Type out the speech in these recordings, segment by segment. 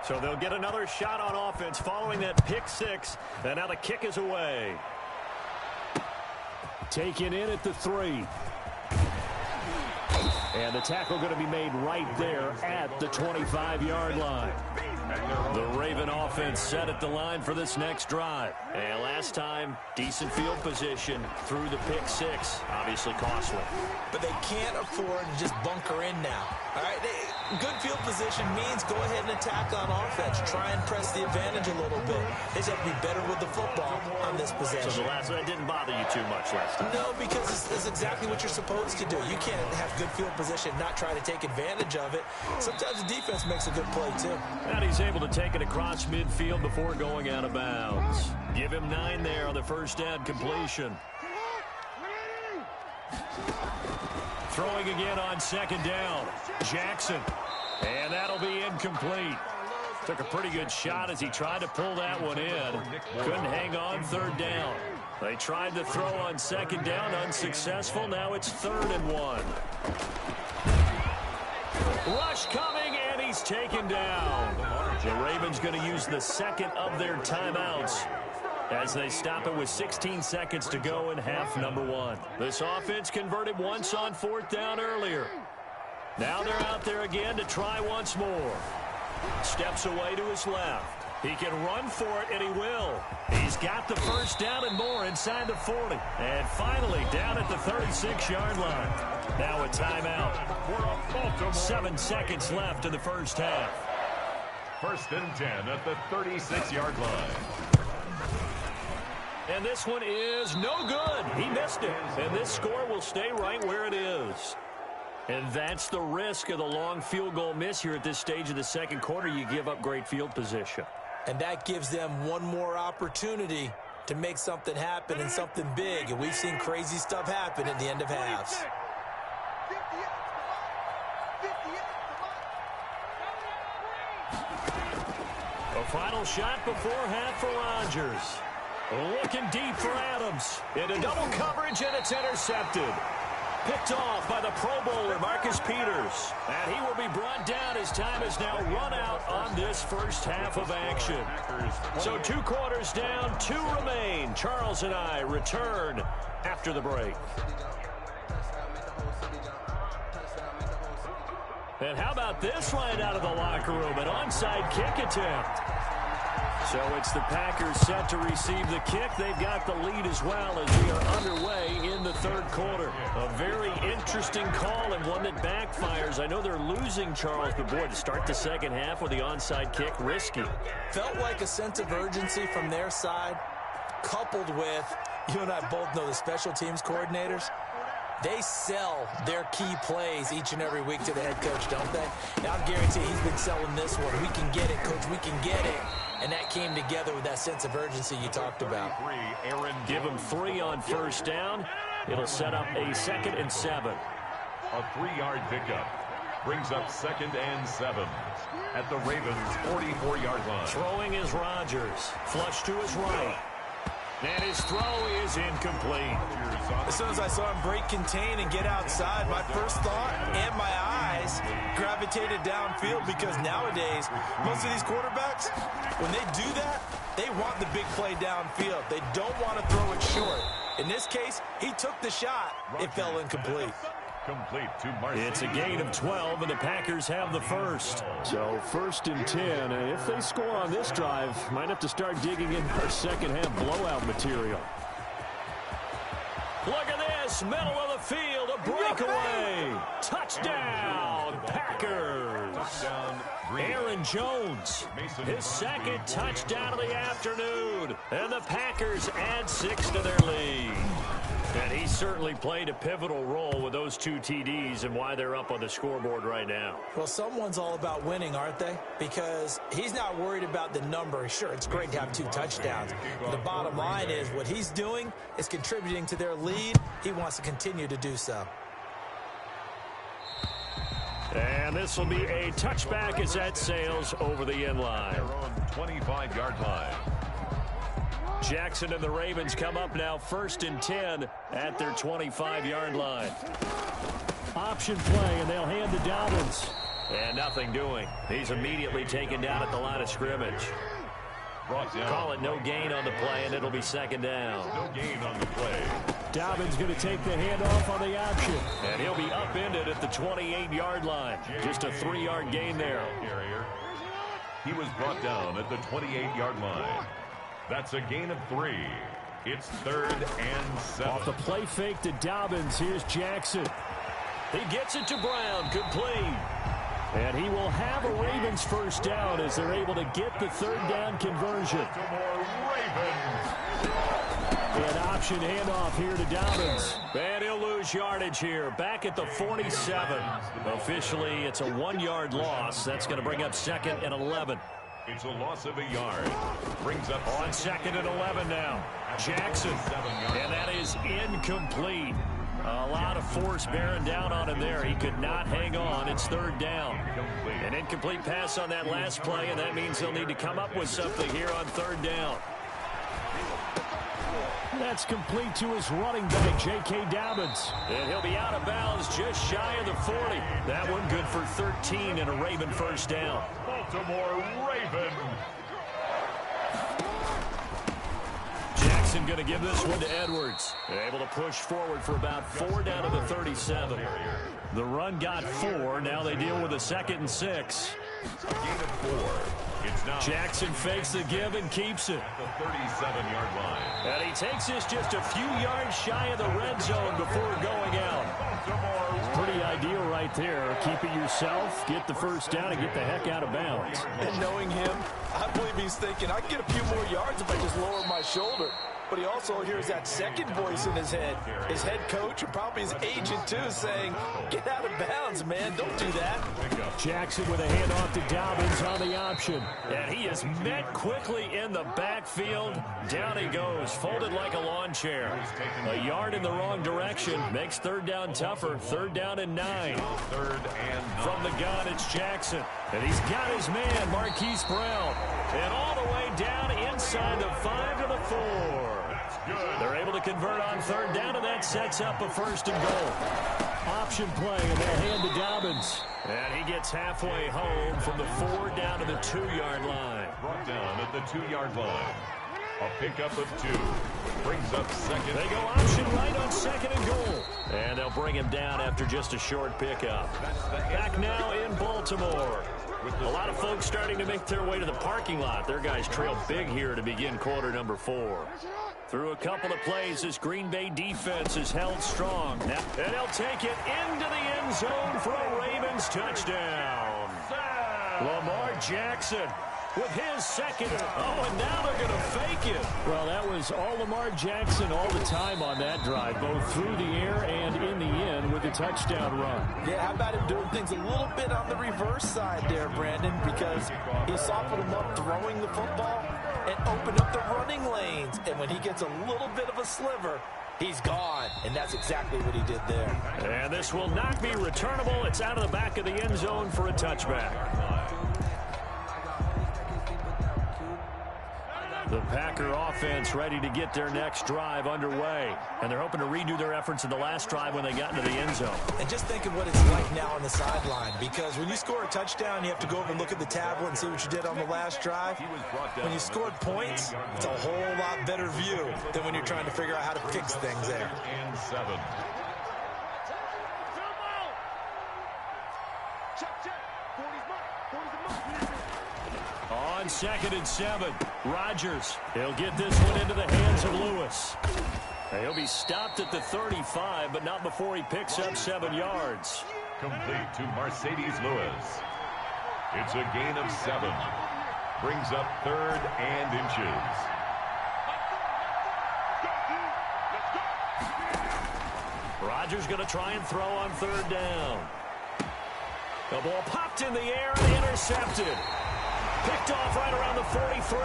So they'll get another shot on offense following that pick six. And now the kick is away. Taken in at the 3. And the tackle going to be made right there at the 25-yard line. The Raven offense set at the line for this next drive. And last time, decent field position through the pick six. Obviously costly. But they can't afford to just bunker in now. All right, good field position means go ahead and attack on offense. Try and press the advantage a little bit. They just have to be better with the football on this possession. So the last one didn't bother you too much last time? No, because it's exactly what you're supposed to do. You can't have good field position, not try to take advantage of it. Sometimes the defense makes a good play, too. And he's able to take it across midfield before going out of bounds. Give him 9 there on the first down completion. Throwing again on second down. Jackson. And that'll be incomplete. Took a pretty good shot as he tried to pull that one in. Couldn't hang on third down. They tried to throw on second down, unsuccessful. Now it's 3rd and 1. Rush coming, and he's taken down. The Ravens going to use the second of their timeouts as they stop it with 16 seconds to go in half number 1. This offense converted once on 4th down earlier. Now they're out there again to try once more. Steps away to his left. He can run for it, and he will. He's got the first down and more inside the 40. And finally down at the 36-yard line. Now a timeout. 7 seconds left in the first half. 1st and 10 at the 36-yard line. And this one is no good. He missed it. And this score will stay right where it is. And that's the risk of the long field goal miss here at this stage of the second quarter. You give up great field position. And that gives them one more opportunity to make something happen and something big. And we've seen crazy stuff happen at the end of halves. A final shot before half for Rodgers. Looking deep for Adams. Into double coverage, and it's intercepted. Picked off by the Pro Bowler, Marcus Peters. And he will be brought down as time is now run out on this first half of action. So 2 quarters down, 2 remain. Charles and I return after the break. And how about this right out of the locker room? An onside kick attempt. So it's the Packers set to receive the kick. They've got the lead as well as we are underway in the 3rd quarter. A very interesting call and one that backfires. I know they're losing, Charles, but boy, to start the second half with the onside kick, risky. Felt like a sense of urgency from their side, coupled with, you and I both know the special teams coordinators. They sell their key plays each and every week to the head coach, don't they? Now, I guarantee he's been selling this one. We can get it, coach. We can get it. And that came together with that sense of urgency you talked about. Give him 3 on first down. It'll set up a 2nd and 7. A 3-yard pickup brings up 2nd and 7 at the Ravens' 44-yard line. Throwing is Rodgers. Flush to his right. And his throw is incomplete. As soon as I saw him break contain and get outside, my first thought and my eyes gravitated downfield, because nowadays, most of these quarterbacks, when they do that, they want the big play downfield. They don't want to throw it short. In this case, he took the shot. It fell incomplete. Complete to Marcy. It's a gain of 12, and the Packers have the first. So 1st and 10, and if they score on this drive, might have to start digging in our second half blowout material. Look at this, middle of the field, a breakaway. Touchdown, Packers. Aaron Jones, his 2nd touchdown of the afternoon. And the Packers add 6 to their lead. And he certainly played a pivotal role with those 2 TDs and why they're up on the scoreboard right now. Well, someone's all about winning, aren't they? Because he's not worried about the number. Sure, it's great to have 2 touchdowns. But the bottom line is what he's doing is contributing to their lead. He wants to continue to do so. And this will be a touchback as that sails over the end line. Their own 25-yard line. Jackson and the Ravens come up now 1st and 10 at their 25-yard line. Option play, and they'll hand to Dobbins. And nothing doing. He's immediately taken down at the line of scrimmage. Call it no gain on the play, and it'll be second down. No gain on the play. Dobbins going to take the handoff on the option. And he'll be upended at the 28-yard line. Just a 3-yard gain there. He was brought down at the 28-yard line. That's a gain of 3. It's 3rd and 7. Off the play fake to Dobbins, here's Jackson. He gets it to Brown, complete. And he will have a Ravens first down as they're able to get the 3rd down conversion. An option handoff here to Dobbins. And he'll lose yardage here. Back at the 47. Officially, it's a 1-yard loss. That's going to bring up 2nd and 11. It's a loss of a yard. Brings up on 2nd and 11 now. Jackson. And that is incomplete. A lot of force bearing down on him there. He could not hang on. It's 3rd down. An incomplete pass on that last play, and that means they'll need to come up with something here on 3rd down. That's complete to his running back, J.K. Dobbins. And he'll be out of bounds just shy of the 40. That one good for 13 and a Raven first down. Baltimore Raven. Going to give this one to Edwards. Able to push forward for about 4 down to the 37. The run got 4. Now they deal with a 2nd and 6. A gain of 4. It's now Jackson fakes the give and keeps it. At the 37-yard line. And he takes this just a few yards shy of the red zone before going out. Pretty ideal right there. Keep it yourself, get the first down, and get the heck out of bounds. And knowing him, I believe he's thinking, I can get a few more yards if I just lower my shoulder. But he also hears that second voice in his head. His head coach and probably his agent, too, saying, get out of bounds, man. Don't do that. Jackson with a handoff to Dobbins on the option. And he is met quickly in the backfield. Down he goes, folded like a lawn chair. A yard in the wrong direction makes 3rd down tougher. 3rd down and 9. 3rd and 9. From the gun, it's Jackson. And he's got his man, Marquise Brown. And all the way down inside the 5 to the 4. They're able to convert on 3rd down, and that sets up a 1st and goal. Option play, and they'll hand to Dobbins. And he gets halfway home from the 4 down to the 2-yard line. Brought down at the 2-yard line. A pickup of 2. Brings up 2nd. They go option right on 2nd and goal. And they'll bring him down after just a short pickup. Back now in Baltimore. A lot of folks starting to make their way to the parking lot. Their guys trail big here to begin quarter number 4. Through a couple of plays, this Green Bay defense is held strong. And they'll take it into the end zone for a Ravens touchdown. Lamar Jackson with his 2nd. Oh, and now they're going to fake it. Well, that was all Lamar Jackson all the time on that drive, both through the air and in the end with a touchdown run. Yeah, how about him doing things a little bit on the reverse side there, Brandon, because he softened him up throwing the football and opened up the running lanes. And when he gets a little bit of a sliver, he's gone. And that's exactly what he did there. And this will not be returnable. It's out of the back of the end zone for a touchback. The Packer offense ready to get their next drive underway. And they're hoping to redo their efforts in the last drive when they got into the end zone. And just think of what it's like now on the sideline. Because when you score a touchdown, you have to go over and look at the tablet and see what you did on the last drive. When you scored points, it's a whole lot better view than when you're trying to figure out how to fix things there. And 7. On 2nd and 7, Rodgers. He'll get this one into the hands of Lewis. He'll be stopped at the 35, but not before he picks up 7 yards. Complete to Mercedes Lewis. It's a gain of 7. Brings up 3rd and inches. Rodgers going to try and throw on 3rd down. The ball popped in the air and intercepted. Picked off right around the 43.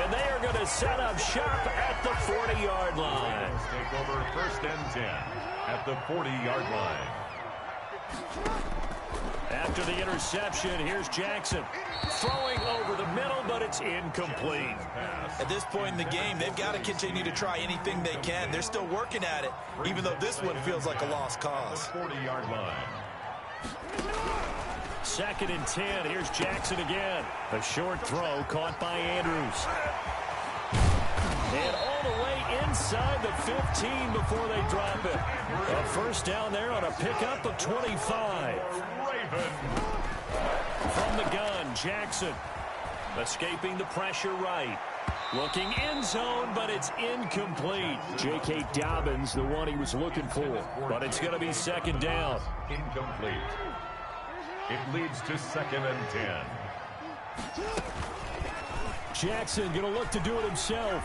And they are going to set up shop at the 40-yard line. Take over 1st and 10 at the 40-yard line. After the interception, here's Jackson. Throwing over the middle, but it's incomplete. At this point in the game, they've got to continue to try anything they can. They're still working at it, even though this one feels like a lost cause. 40-yard line. 2nd and 10. Here's Jackson again. A short throw caught by Andrews. And all the way inside the 15 before they drop it. A first down there on a pickup of 25. From the gun, Jackson. Escaping the pressure right. Looking end zone, but it's incomplete. J.K. Dobbins, the one he was looking for. But it's going to be 2nd down. Incomplete. It leads to 2nd and 10. Jackson going to look to do it himself.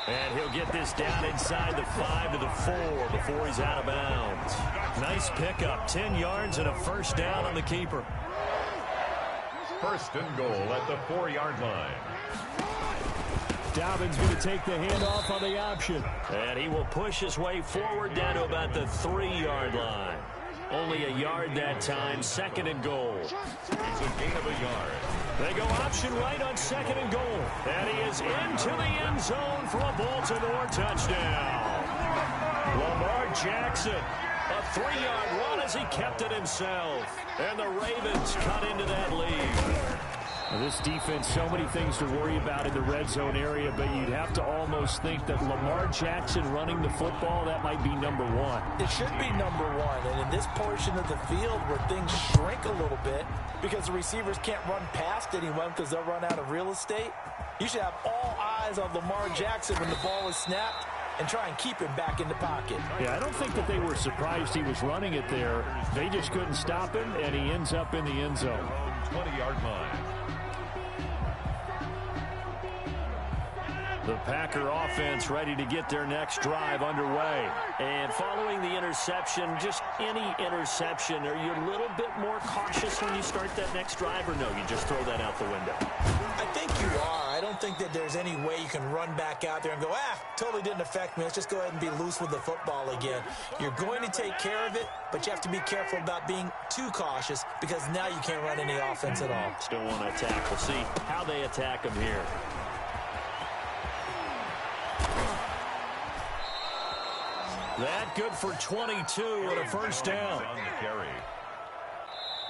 And he'll get this down inside the 5 to the 4 before he's out of bounds. Nice pickup, 10 yards and a first down on the keeper. 1st and goal at the 4-yard line. Dobbins going to take the handoff on the option. And he will push his way forward down to about the 3-yard line. Only a yard that time, 2nd and goal. It's a gain of a yard. They go option right on 2nd and goal. And he is into the end zone for a Baltimore touchdown. Lamar Jackson, a 3-yard run as he kept it himself. And the Ravens cut into that lead. Now this defense, so many things to worry about in the red zone area, but you'd have to almost think that Lamar Jackson running the football, that might be number one. It should be number one, and in this portion of the field where things shrink a little bit because the receivers can't run past anyone because they'll run out of real estate, you should have all eyes on Lamar Jackson when the ball is snapped and try and keep him back in the pocket. Yeah, I don't think that they were surprised he was running it there. They just couldn't stop him, and he ends up in the end zone. 20-yard line. The Packer offense ready to get their next drive underway. And following the interception, just any interception, are you a little bit more cautious when you start that next drive, or no, you just throw that out the window? I think you are. I don't think that there's any way you can run back out there and go, totally didn't affect me. Let's just go ahead and be loose with the football again. You're going to take care of it, but you have to be careful about being too cautious because now you can't run any offense at all. Still want to attack. We'll see how they attack him here. That good for 22 and a first down.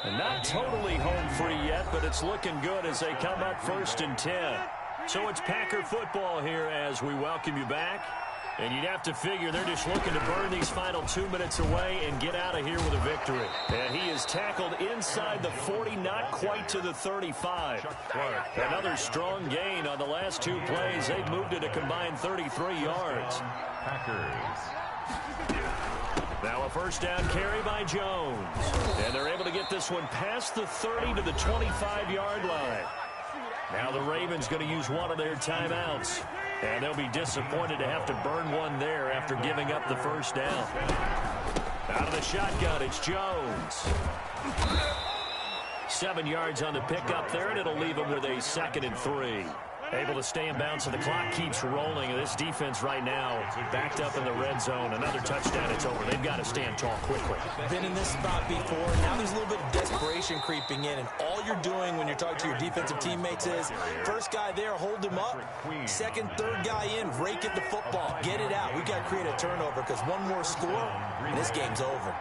And not totally home free yet, but it's looking good as they come up 1st and 10. So it's Packer football here as we welcome you back. And you'd have to figure they're just looking to burn these final 2 minutes away and get out of here with a victory. And he is tackled inside the 40, not quite to the 35. Another strong gain on the last 2 plays. They've moved it a combined 33 yards. Packers. Now a first down carry by Jones. And they're able to get this one past the 30 to the 25-yard line. Now the Ravens going to use one of their timeouts. And they'll be disappointed to have to burn one there after giving up the first down. Out of the shotgun, it's Jones. 7 yards on the pickup there, and it'll leave them with a 2nd and 3. Able to stay in bounds, and the clock keeps rolling. And this defense right now backed up in the red zone. Another touchdown, it's over. They've got to stand tall quickly. Been in this spot before. Now there's a little bit of desperation creeping in. And all you're doing when you're talking to your defensive teammates is, first guy there, hold him up. Second, third guy in, rake at the football. Get it out. We've got to create a turnover because one more score, and this game's over.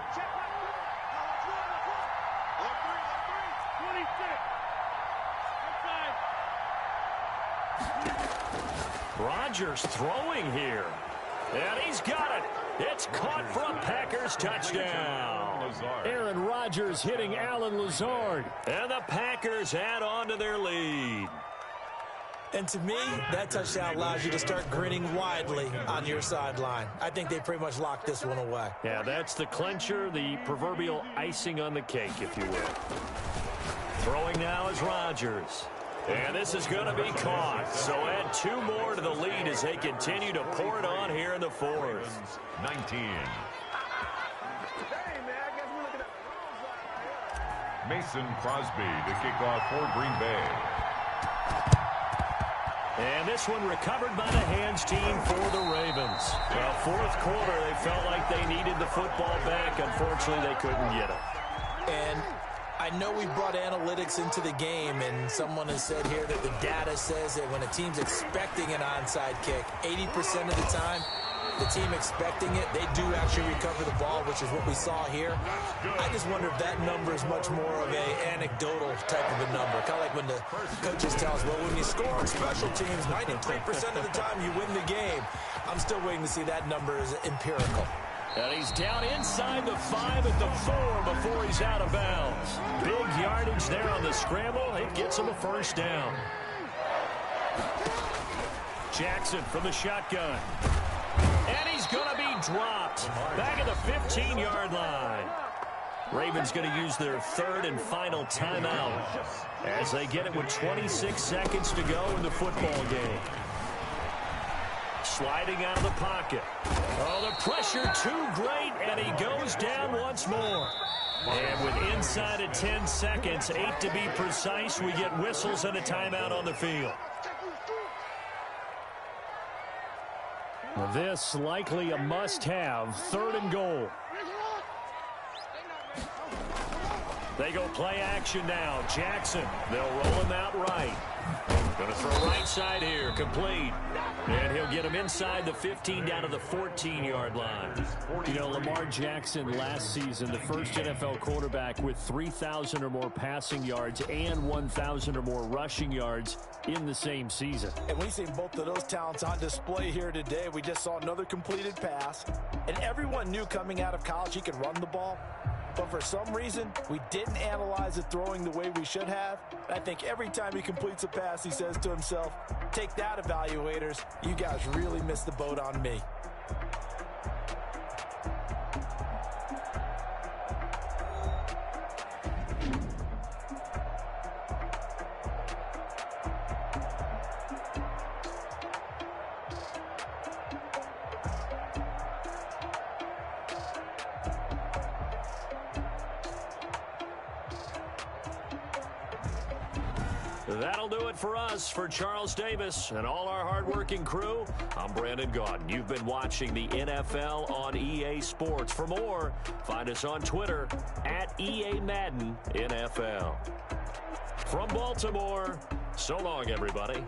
Rodgers throwing here. And he's got it. It's caught for a Packers touchdown. Aaron Rodgers hitting Alan Lazard. And the Packers add on to their lead. And to me, that touchdown allows you to start grinning widely on your sideline. I think they pretty much locked this one away. Yeah, that's the clincher, the proverbial icing on the cake, if you will. Throwing now is Rodgers. And this is going to be caught. So add 2 more to the lead as they continue to pour it on here in the 4th. 19. Mason Crosby to kick off for Green Bay. And this one recovered by the hands team for the Ravens. Well, 4th quarter, they felt like they needed the football back. Unfortunately, they couldn't get it. And I know we brought analytics into the game, and someone has said here that the data says that when a team's expecting an onside kick, 80% of the time, the team expecting it, they do actually recover the ball, which is what we saw here. I just wonder if that number is much more of a anecdotal type of a number. Kind of like when the coaches tell us, well, when you score on special teams, 93% of the time you win the game. I'm still waiting to see that number as empirical. And he's down inside the 5 at the 4 before he's out of bounds. Big yardage there on the scramble. It gets him a first down. Jackson from the shotgun. And he's going to be dropped back at the 15-yard line. Ravens going to use their third and final timeout as they get it with 26 seconds to go in the football game. Sliding out of the pocket. Oh, the pressure too great, and he goes down once more. And with inside of 10 seconds, 8 to be precise, we get whistles and a timeout on the field. This likely a must-have, 3rd and goal. They go play action now. Jackson, they'll roll him out right. Going to throw right side here, complete. And he'll get him inside the 15 down to the 14-yard line. You know, Lamar Jackson last season, the first NFL quarterback with 3,000 or more passing yards and 1,000 or more rushing yards in the same season. And we've seen both of those talents on display here today. We just saw another completed pass. And everyone knew coming out of college he could run the ball. But for some reason, we didn't analyze it throwing the way we should have. I think every time he completes a pass, he says to himself, take that, evaluators. You guys really missed the boat on me. That'll do it for us. For Charles Davis and all our hardworking crew, I'm Brandon Gaudin. You've been watching the NFL on EA Sports. For more, find us on Twitter at EA Madden NFL. From Baltimore, so long, everybody.